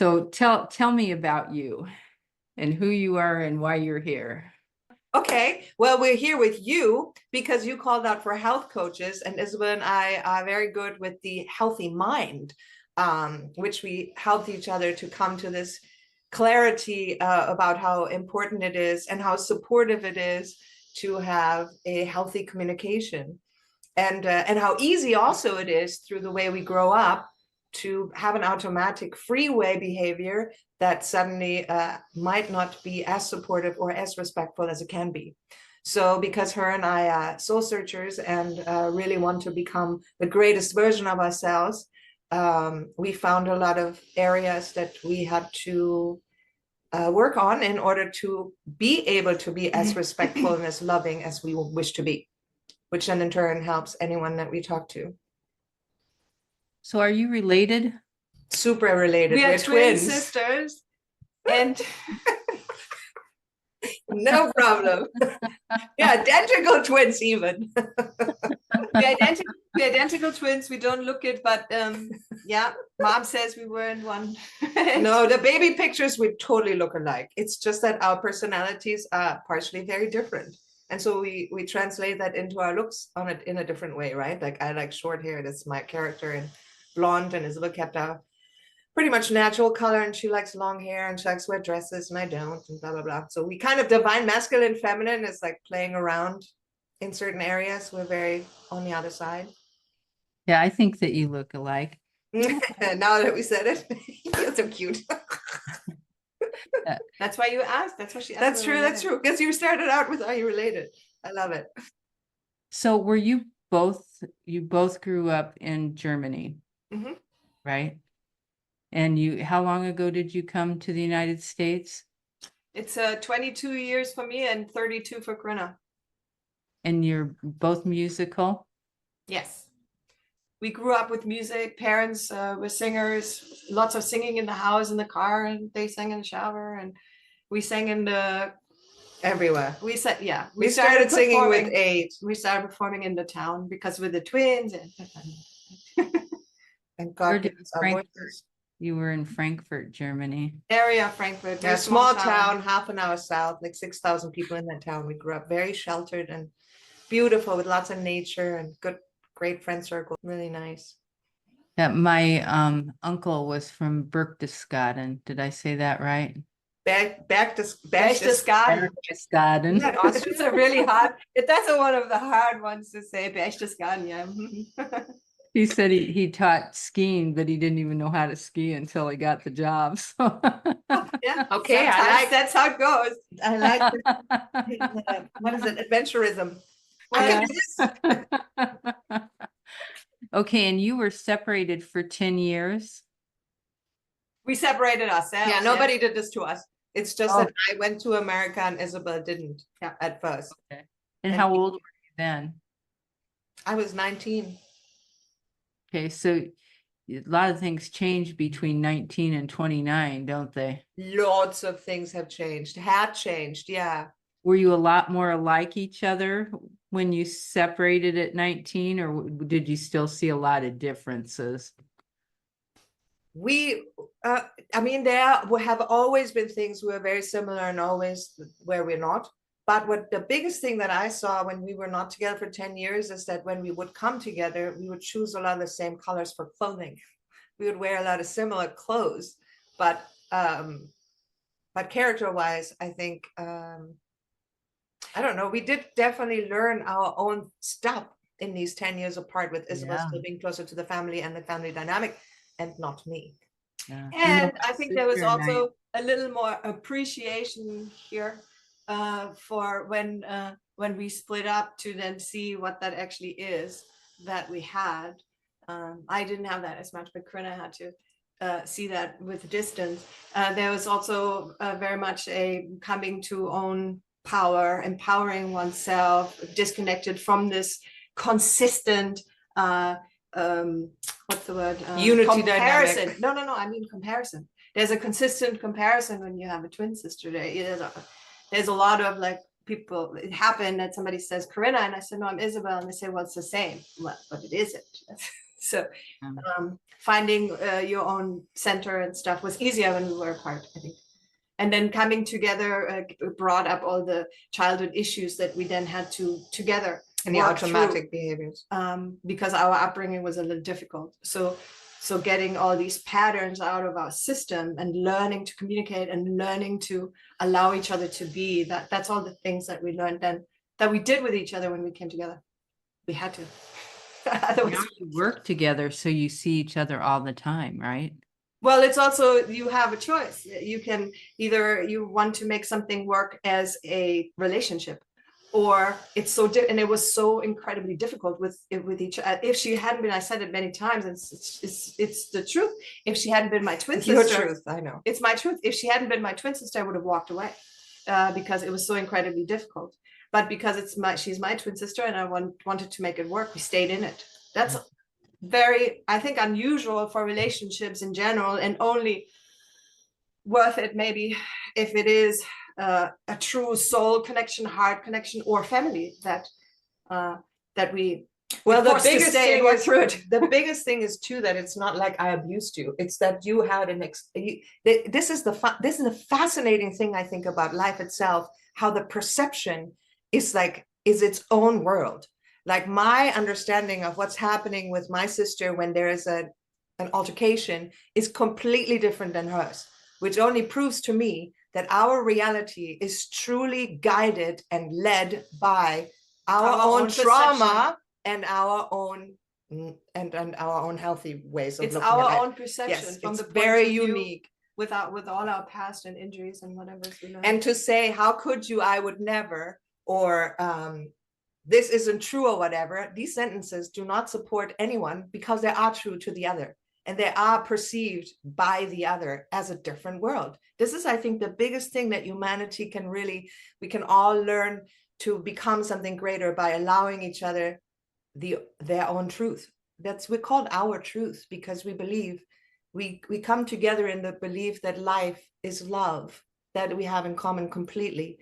So tell me about you and who you are and why you're here. Okay, well, we're here with you because you called out for health coaches, and Isabel and I are very good with the healthy mind, which we helped each other to come to this clarity about how important it is and how supportive it is to have a healthy communication, and how easy also it is through the way we grow up to have an automatic freeway behavior that suddenly might not be as supportive or as respectful as it can be. So because her and I are soul searchers and really want to become the greatest version of ourselves, we found a lot of areas that we had to work on in order to be able to be as respectful and as loving as we wish to be, which then in turn helps anyone that we talk to. So are you related? Super related. We are We're twin twins. sisters, and No problem. Yeah, identical twins even. we're identical twins. We don't look it, but yeah, mom says we weren't one. No, the baby pictures we totally look alike. It's just that our personalities are partially very different. And so we translate that into our looks on it in a different way, right? Like I like short hair, that's my character, and blonde, and Isabel kept a pretty much natural color, and she likes long hair and she likes wear dresses and I don't, and blah blah blah. So we kind of divine masculine feminine is like playing around in certain areas. We're very on the other side. Yeah, I think that you look alike. Now that we said it, you're so cute. That's why you asked. That's what she asked. That's true. That's true. Because you started out with "Are you related?" I love it. So were you both grew up in Germany, right? And how long ago did you come to the United States? It's 22 years for me and 32 for Corinna. And you're both musical? Yes. We grew up with music. Parents were singers, lots of singing in the house, in the car, and they sang in the shower, and we sang in the Everywhere. we said yeah. We started singing with performing. 8. We started performing in the town because we're the twins, And Where God did gives our Frankfurt? voices. You were in Frankfurt, Germany. area of Frankfurt. Yeah, very small town, half an hour south, like 6,000 people in that town. We grew up very sheltered and beautiful with lots of nature and great friend circle. Really nice. Yeah, my uncle was from Berchtesgaden. Did I say that right? Back to Berchtesgaden. Berchtesgaden. Yeah, It's a really hard. That's one of the hard ones to say. Berchtesgaden, yeah. He said he taught skiing, but he didn't even know how to ski until he got the job. So Yeah. Okay, Sometimes that's how it goes. I like what is it? Adventurism. Yeah. Okay, and you were separated for 10 years? We separated ourselves. Yeah, nobody did this to us. It's just Oh. that I went to America and Isabel didn't at first. Okay. And how old were you then? I was 19. Okay, so a lot of things change between 19 and 29, don't they? Lots of things have changed, yeah. Were you a lot more alike each other when you separated at 19, or did you still see a lot of differences? I mean, there have always been things we are very similar and always where we're not. But what the biggest thing that I saw when we were not together for 10 years is that when we would come together, we would choose a lot of the same colors for clothing. We would wear a lot of similar clothes, but character-wise, I think, I don't know, we did definitely learn our own stuff in these 10 years apart, with Isabel still being closer to the family and the family dynamic, and not me. Yeah. And I think there was also a little more appreciation here for when we split up, to then see what that actually is that we had. I didn't have that as much, but Corinna had to see that with distance. There was also very much a coming to own power, empowering oneself, disconnected from this consistent what's the word? Unity comparison. dynamic. No, I mean comparison. There's a consistent comparison when you have a twin sister. There's a lot of like people. It happened that somebody says Corinna, and I said no, I'm Isabelle, and they say, well, it's the same. Well, but it isn't. So Um, finding your own center and stuff was easier when we were apart, I think. And then coming together brought up all the childhood issues that we then had to together And the work automatic through, behaviors. because our upbringing was a little difficult. So getting all these patterns out of our system and learning to communicate and learning to allow each other to be, that's all the things that we learned then that we did with each other when we came together. We had to. Otherwise, now you work together, so you see each other all the time, right? well, it's also, you have a choice. You can either you want to make something work as a relationship, or it's so and it was so incredibly difficult with each other. If she hadn't been, I said it many times, and it's the truth. If she hadn't been my twin It's sister, your truth, I know. it's my truth. If she hadn't been my twin sister, I would have walked away, because it was so incredibly difficult. But because she's my twin sister, and I wanted to make it work, we stayed in it. That's very, I think, unusual for relationships in general, and only worth it maybe if it is a true soul connection, heart connection, or family that we Well, the forced to biggest stay thing and work is through it. the biggest thing is too that it's not like I abused you. It's that you had this is the fascinating thing I think about life itself. How the perception is its own world. Like my understanding of what's happening with my sister when there is an altercation is completely different than hers, which only proves to me that our reality is truly guided and led by our own trauma and our own our own healthy ways of It's looking our at own perception. Yes, from it's the point very of view, unique. with all our past and injuries and whatever we learned. And to say, how could you, I would never, or this isn't true or whatever, these sentences do not support anyone because they are true to the other. And they are perceived by the other as a different world. This is, I think, the biggest thing that humanity can we can all learn to become something greater by allowing each other their own truth. We're called our truth because we believe we come together in the belief that life is love, that we have in common completely,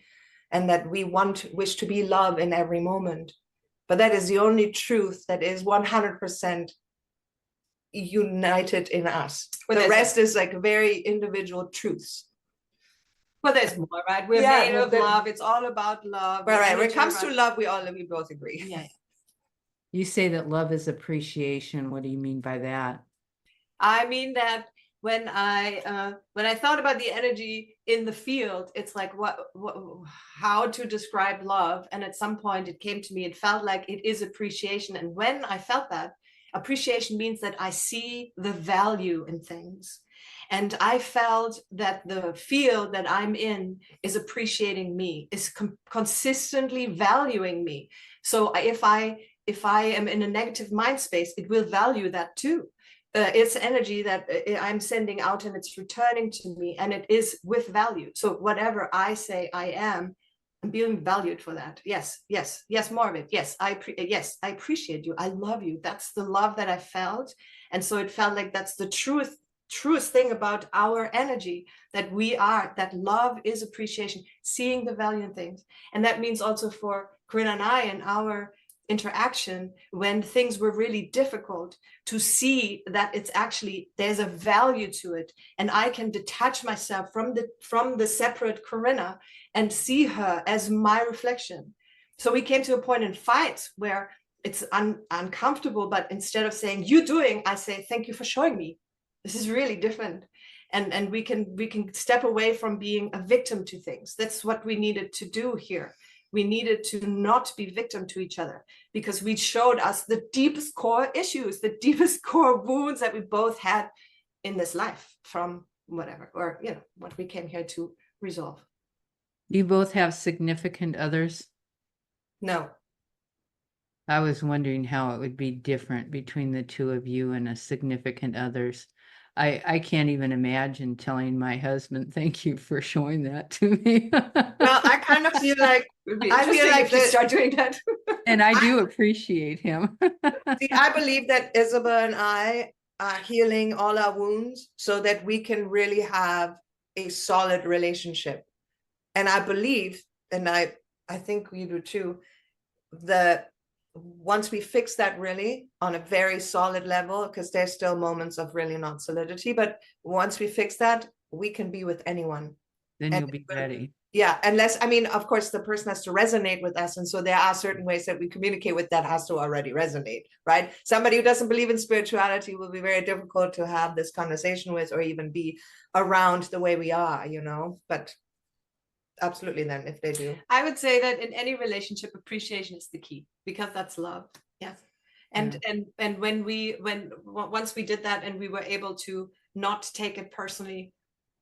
and that we wish to be love in every moment. But that is the only truth that is 100% united in us. The rest is like very individual truths. Well, there's more, right? We're made of love. It's all about love. Right. When it comes to love, we both agree. Yeah. You say that love is appreciation. What do you mean by that? I mean that when I thought about the energy in the field, it's like how to describe love. And at some point it came to me, it felt like it is appreciation. And when I felt that, appreciation means that I see the value in things. And I felt that the field that I'm in is appreciating me, is consistently valuing me. So if I am in a negative mind space, it will value that too. It's energy that I'm sending out and it's returning to me, and it is with value. So whatever I say I am, I'm being valued for that. Yes, more of it. Yes, I appreciate you. I love you. That's the love that I felt. And so it felt like that's the truest thing about our energy, that that love is appreciation, seeing the value in things. And that means also for Corinna and I and our interaction, when things were really difficult, to see that it's actually, there's a value to it, and I can detach myself from the separate Corinna and see her as my reflection. So we came to a point in fights where it's uncomfortable, but instead of saying "you doing," I say "thank you for showing me. This is really different." And we can step away from being a victim to things. That's what we needed to do here. We needed to not be victim to each other, because we showed us the deepest core issues, the deepest core wounds that we both had in this life from whatever, or what we came here to resolve. You both have significant others? No. I was wondering how it would be different between the two of you and a significant others. I can't even imagine telling my husband, thank you for showing that to me. Well, I kind of feel like If you start doing that. And I do appreciate him. See, I believe that Isabelle and I are healing all our wounds so that we can really have a solid relationship. And I believe, and I think you do too, that once we fix that really on a very solid level, because there's still moments of really not solidity, but once we fix that, we can be with anyone. Then And you'll be ready. yeah, unless, I mean, of course, the person has to resonate with us. And so there are certain ways that we communicate with that has to already resonate, right? Somebody who doesn't believe in spirituality will be very difficult to have this conversation with, or even be around the way we are, you know, but absolutely then if they do. I would say that in any relationship, appreciation is the key, because that's love. Yes. And once we did that and we were able to not take it personally,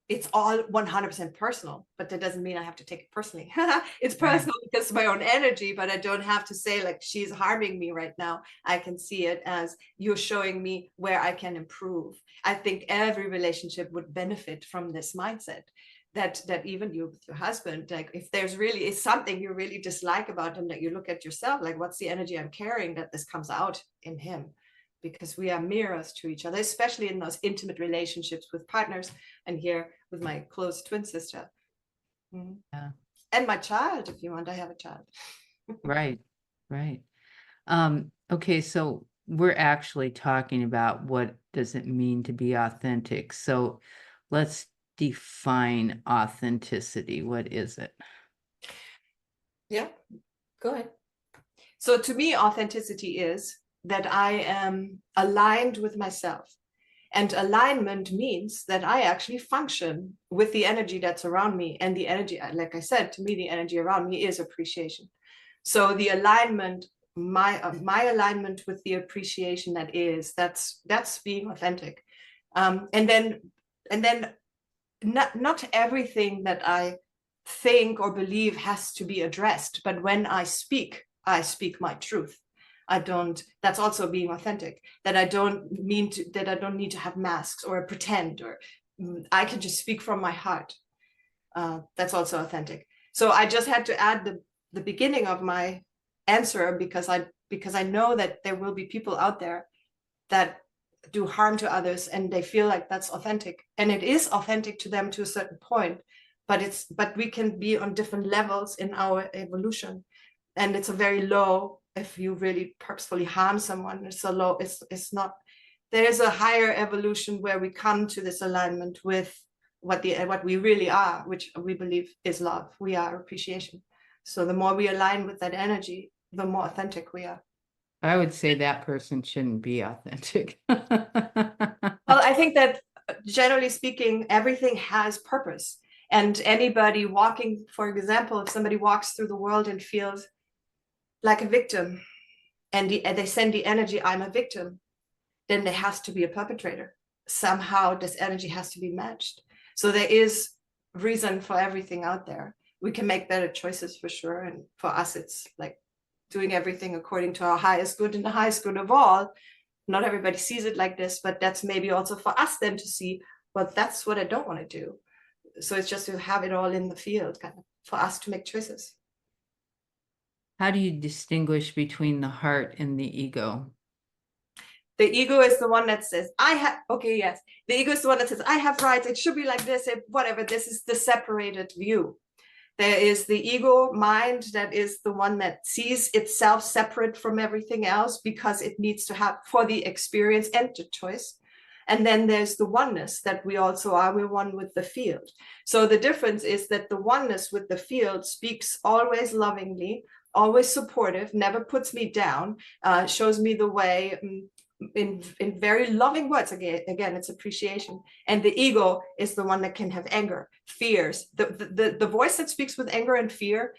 it's all 100% personal, but that doesn't mean I have to take it personally. It's personal because it's my own energy, but I don't have to say like she's harming me right now. I can see it as you're showing me where I can improve. I think every relationship would benefit from this mindset. That even you with your husband, like if there's really is something you really dislike about him, that you look at yourself, like what's the energy I'm carrying, that this comes out in him, because we are mirrors to each other, especially in those intimate relationships with partners, and here with my close twin sister. Yeah. And my child, if you want, I have a child. Right. Okay, so we're actually talking about what does it mean to be authentic. So let's define authenticity. What is it? Yeah, go ahead. So to me, authenticity is that I am aligned with myself. And alignment means that I actually function with the energy that's around me. And the energy, like I said, to me, the energy around me is appreciation. So the alignment, my alignment with the appreciation that's being authentic. And then not everything that I think or believe has to be addressed. But when I speak my truth. That's also being authentic, that I don't need to have masks or pretend, or I can just speak from my heart. That's also authentic. So I just had to add the beginning of my answer, because I know that there will be people out there that do harm to others and they feel like that's authentic, and it is authentic to them to a certain point, but we can be on different levels in our evolution, and it's a very low. If you really purposefully harm someone, it's so low. It's not. There is a higher evolution where we come to this alignment with what we really are, which we believe is love. We are appreciation. So the more we align with that energy, the more authentic we are. I would say that person shouldn't be authentic. Well, I think that generally speaking, everything has purpose. And anybody walking, for example, if somebody walks through the world and feels like a victim, and they send the energy, I'm a victim, then there has to be a perpetrator. Somehow this energy has to be matched. So there is reason for everything out there. We can make better choices for sure. And for us, it's like doing everything according to our highest good and the highest good of all. Not everybody sees it like this, but that's maybe also for us then to see, well, that's what I don't want to do. So it's just to have it all in the field, kind of, for us to make choices. How do you distinguish between the heart and the ego? The ego is the one that says, the ego is the one that says, I have rights, it should be like this, whatever. This is the separated view. There is the ego mind that is the one that sees itself separate from everything else because it needs to have for the experience and the choice. And then there's the oneness that we also are, we're one with the field. So the difference is that the oneness with the field speaks always lovingly, always supportive, never puts me down, shows me the way in very loving words. Again, it's appreciation. And the ego is the one that can have anger, fears. The voice that speaks with anger and fear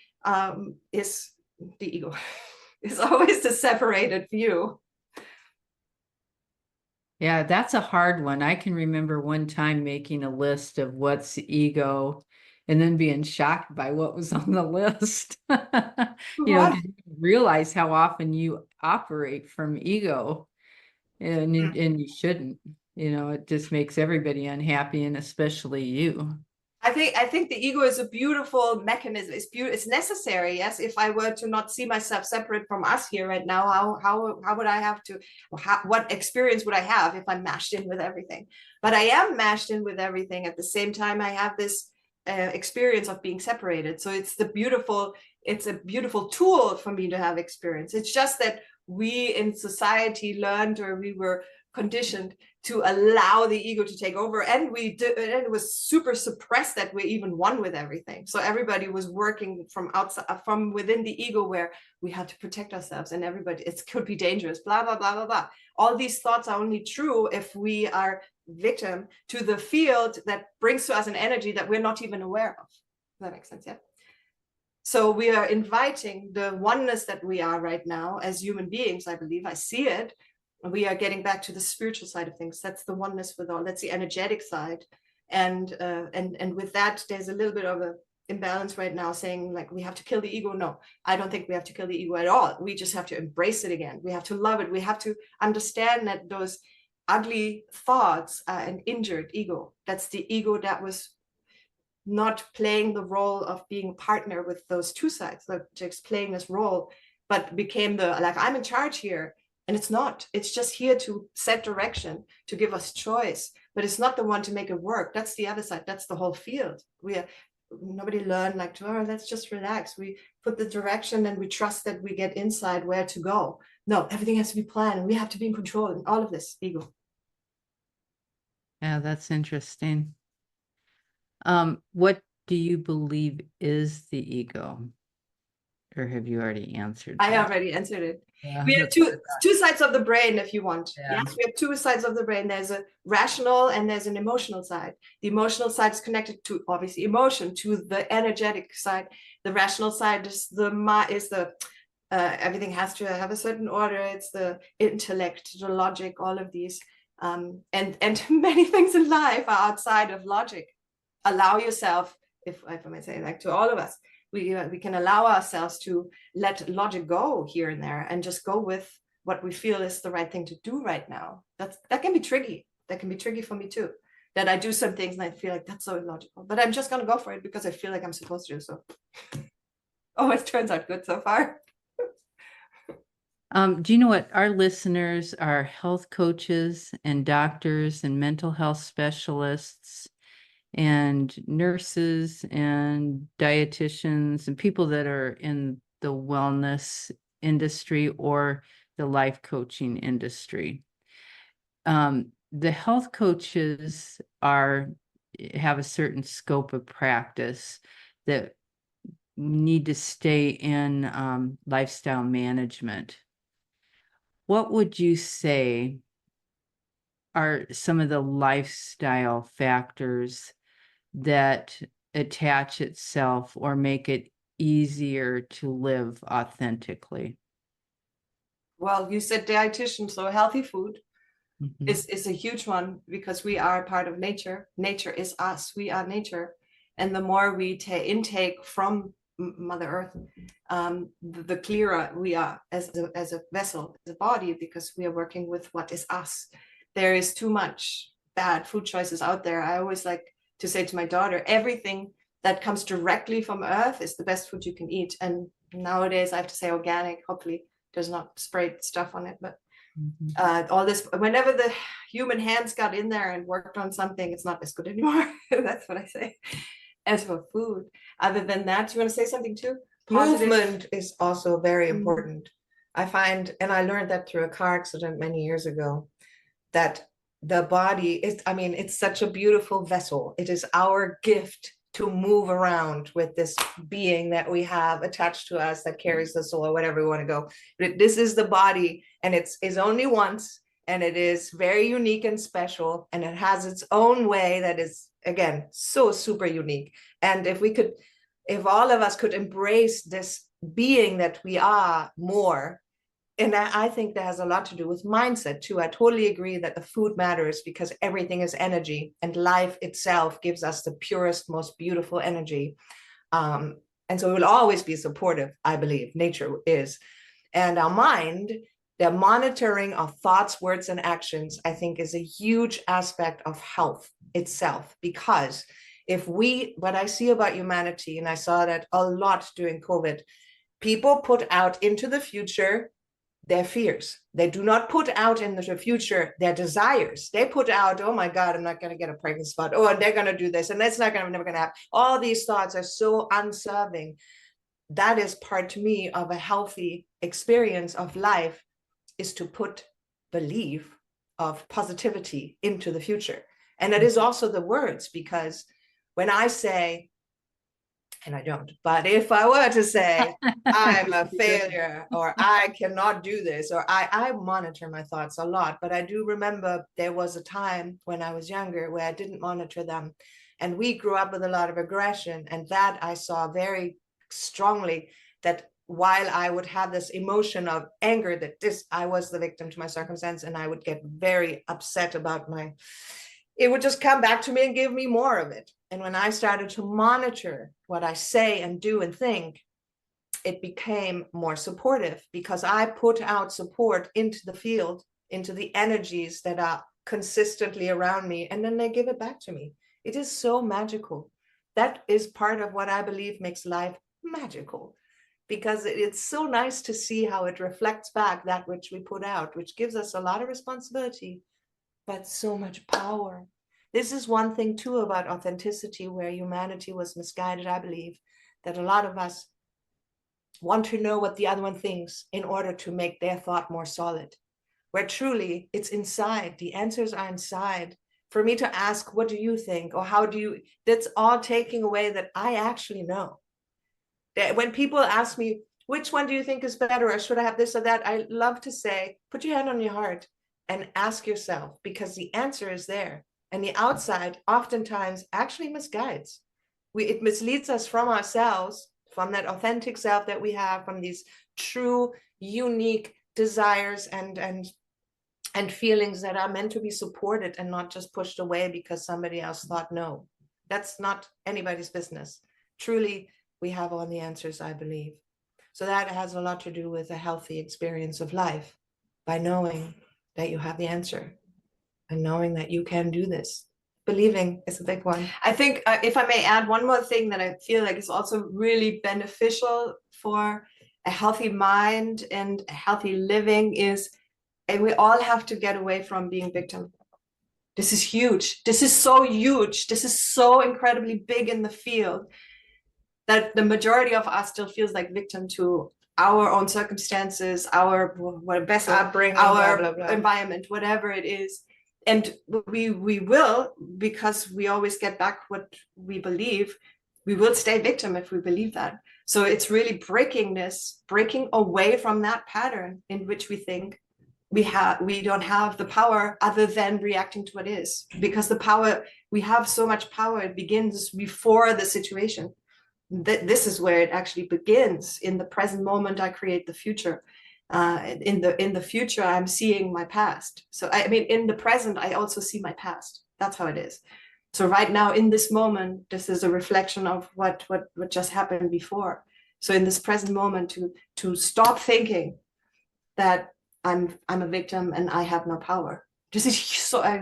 is the ego. It's always the separated view. Yeah, that's a hard one. I can remember one time making a list of what's ego and then being shocked by what was on the list. You know, didn't realize how often you operate from ego, and you shouldn't. You know, it just makes everybody unhappy, and especially you. I think the ego is a beautiful mechanism. It's necessary. Yes, if I were to not see myself separate from us here right now, how would I have to? What experience would I have if I'm mashed in with everything? But I am mashed in with everything. At the same time, I have this experience of being separated. So it's the beautiful it's a beautiful tool for me to have experience. It's just that we in society learned, or we were conditioned to allow the ego to take over, and we did, and it was super suppressed that we even won with everything. So everybody was working from outside, from within the ego, where we had to protect ourselves, and everybody, it could be dangerous, blah blah blah blah blah. All these thoughts are only true if we are victim to the field that brings to us an energy that we're not even aware of. Does that make sense? Yeah. So we are inviting the oneness that we are right now as human beings. I believe I see it. We are getting back to the spiritual side of things. That's the oneness with all. That's the energetic side, and with that, there's a little bit of a imbalance right now, saying like we have to kill the ego. No, I don't think we have to kill the ego at all. We just have to embrace it again. We have to love it. We have to understand that those ugly thoughts are an injured ego. That's the ego that was not playing the role of being a partner with those two sides, like just playing this role, but became the, like, I'm in charge here. And it's not. It's just here to set direction, to give us choice, but it's not the one to make it work. That's the other side. That's the whole field. Nobody learned like, oh, let's just relax. We put the direction and we trust that we get inside where to go. No, everything has to be planned. We have to be in control, and all of this ego. Yeah, that's interesting. What do you believe is the ego? Or have you already answered I that? already answered it. Yeah, We have two sides of the brain, if you want. Yeah. Yes, we have two sides of the brain. There's a rational and there's an emotional side. The emotional side is connected to, obviously, emotion, to the energetic side. The rational side is everything has to have a certain order. It's the intellect, the logic, all of these. And many things in life are outside of logic. Allow yourself, if I may say, like, to all of us, we can allow ourselves to let logic go here and there and just go with what we feel is the right thing to do right now. That can be tricky. That can be tricky for me too. That I do some things and I feel like that's so illogical, but I'm just gonna go for it because I feel like I'm supposed to. So always turns out good so far. Do you know what? Our listeners are health coaches and doctors and mental health specialists and nurses and dietitians and people that are in the wellness industry or the life coaching industry. The health coaches have a certain scope of practice that need to stay in lifestyle management. What would you say are some of the lifestyle factors that attach itself or make it easier to live authentically? Well, you said dietitian, so healthy food Mhm. is a huge one, because we are part of nature. Nature is us. We are nature. And the more we intake from Mother Earth, the clearer we are as a vessel, as a body, because we are working with what is us. There is too much bad food choices out there. I always like to say to my daughter, everything that comes directly from Earth is the best food you can eat. And nowadays I have to say organic. Hopefully there's not sprayed stuff on it, but all this, whenever the human hands got in there and worked on something, it's not as good anymore. That's what I say. As for food, other than that, do you want to say something too? Positive? Movement is also very important. I find, and I learned that through a car accident many years ago, that the body is, I mean, it's such a beautiful vessel. It is our gift to move around with this being that we have attached to us that carries the soul, or whatever we want to go. But this is the body, and it's only once, and it is very unique and special, and it has its own way that is, again, so super unique. And if all of us could embrace this being that we are more, and I think that has a lot to do with mindset too. I totally agree that the food matters, because everything is energy, and life itself gives us the purest, most beautiful energy. And so it will always be supportive, I believe. Nature is. And our mind, the monitoring of thoughts, words, and actions, I think, is a huge aspect of health itself. Because what I see about humanity, and I saw that a lot during COVID, people put out into the future their fears. They do not put out in the future their desires. They put out, oh my God, I'm not going to get a pregnant spot. Oh, and they're going to do this, and that's never going to happen. All these thoughts are so unserving. that is part to me of a healthy experience of life, is to put belief of positivity into the future. And it is also the words, because when I say, and I don't, but if I were to say I'm a failure, or I cannot do this, or I monitor my thoughts a lot, but I do remember there was a time when I was younger where I didn't monitor them. And we grew up with a lot of aggression, and that I saw very strongly, that while I would have this emotion of anger, that I was the victim to my circumstance, and I would get very upset about it would just come back to me and give me more of it. And when I started to monitor what I say and do and think, it became more supportive, because I put out support into the field, into the energies that are consistently around me, and then they give it back to me. It is so magical. That is part of what I believe makes life magical, because it's so nice to see how it reflects back that which we put out, which gives us a lot of responsibility, but so much power. This is one thing too about authenticity, where humanity was misguided, I believe, that a lot of us want to know what the other one thinks in order to make their thought more solid, where truly it's inside. The answers are inside. For me to ask, what do you think? Or how do you, that's all taking away that I actually know. That when people ask me, which one do you think is better, or should I have this or that? I love to say, put your hand on your heart and ask yourself, because the answer is there. And the outside oftentimes actually misguides. It misleads us from ourselves, from that authentic self that we have, from these true, unique desires and feelings that are meant to be supported and not just pushed away because somebody else thought no. That's not anybody's business. Truly, we have all the answers, I believe. So that has a lot to do with a healthy experience of life, by knowing that you have the answer and knowing that you can do this. Believing is a big one. I think if I may add one more thing that I feel like is also really beneficial for a healthy mind and a healthy living is, and we all have to get away from being victim. This is huge. This is so huge. This is so incredibly big in the field that the majority of us still feels like victim to our own circumstances, our best upbringing, our blah, blah, blah. Environment, whatever it is. And we will, because we always get back what we believe, we will stay victim if we believe that. So it's really breaking away from that pattern in which we think we don't have the power other than reacting to what is, because the power, we have so much power, it begins before the situation. This is where it actually begins. In the present moment, I create the future. In the future, I'm seeing my past. So I mean, in the present, I also see my past. That's how it is. So right now, in this moment, this is a reflection of what just happened before. So in this present moment, to stop thinking that I'm a victim and I have no power. This is so, I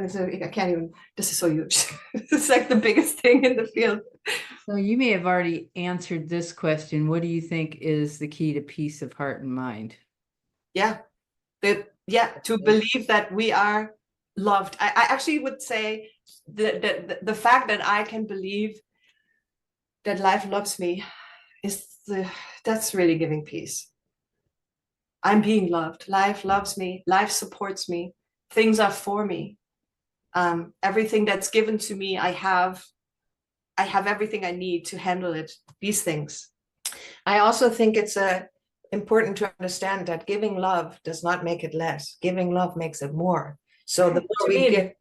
can't even, this is so huge. It's like the biggest thing in the field. So you may have already answered this question. What do you think is the key to peace of heart and mind? Yeah, to believe that we are loved. I actually would say the fact that I can believe that life loves me that's really giving peace. I'm being loved. Life loves me. Life supports me. Things are for me. Everything that's given to me, I have everything I need to handle it. These things. I also think it's important to understand that giving love does not make it less. Giving love makes it more. So the more we give,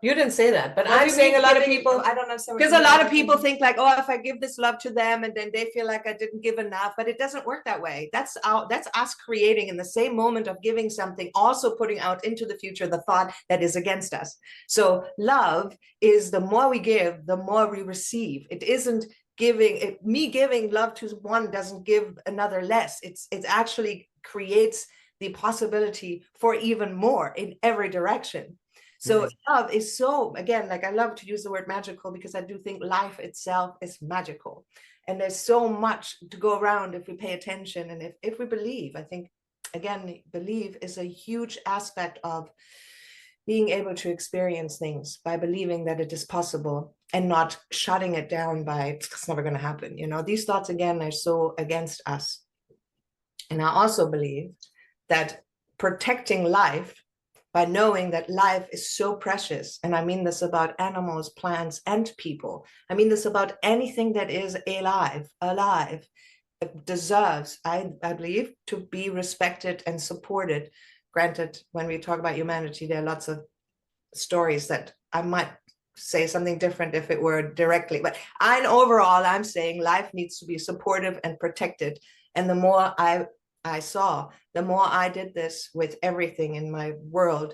you didn't say that, but I'm saying a lot of people, I don't understand, because a lot of people think like, oh, if I give this love to them and then they feel like I didn't give enough, but it doesn't work that way. That's us creating in the same moment of giving something, also putting out into the future the thought that is against us. So love is, the more we give, the more we receive. It isn't me giving love to one doesn't give another less. It actually creates the possibility for even more in every direction. So love is so, again, like I love to use the word magical, because I do think life itself is magical. And there's so much to go around if we pay attention and if we believe. I think, again, believe is a huge aspect of being able to experience things by believing that it is possible and not shutting it down by it's never going to happen. You know, these thoughts again are so against us. And I also believe that protecting life by knowing that life is so precious, and I mean this about animals, plants, and people. I mean this about anything that is alive, it deserves, I believe, to be respected and supported. Granted, when we talk about humanity, there are lots of stories that I might say something different if it were directly, but overall, I'm saying life needs to be supportive and protected. And the more I saw, the more I did this with everything in my world,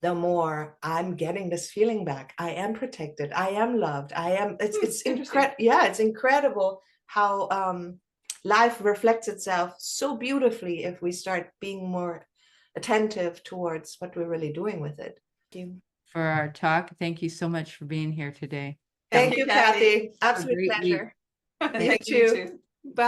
the more I'm getting this feeling back. I am protected. I am loved. It's incredible. Yeah, it's incredible how life reflects itself so beautifully if we start being more attentive towards what we're really doing with it. Thank you for our talk. Thank you so much for being here today. Thank you, Kathy. Kathy. Absolute great week. pleasure. Thank You you too. too. Bye.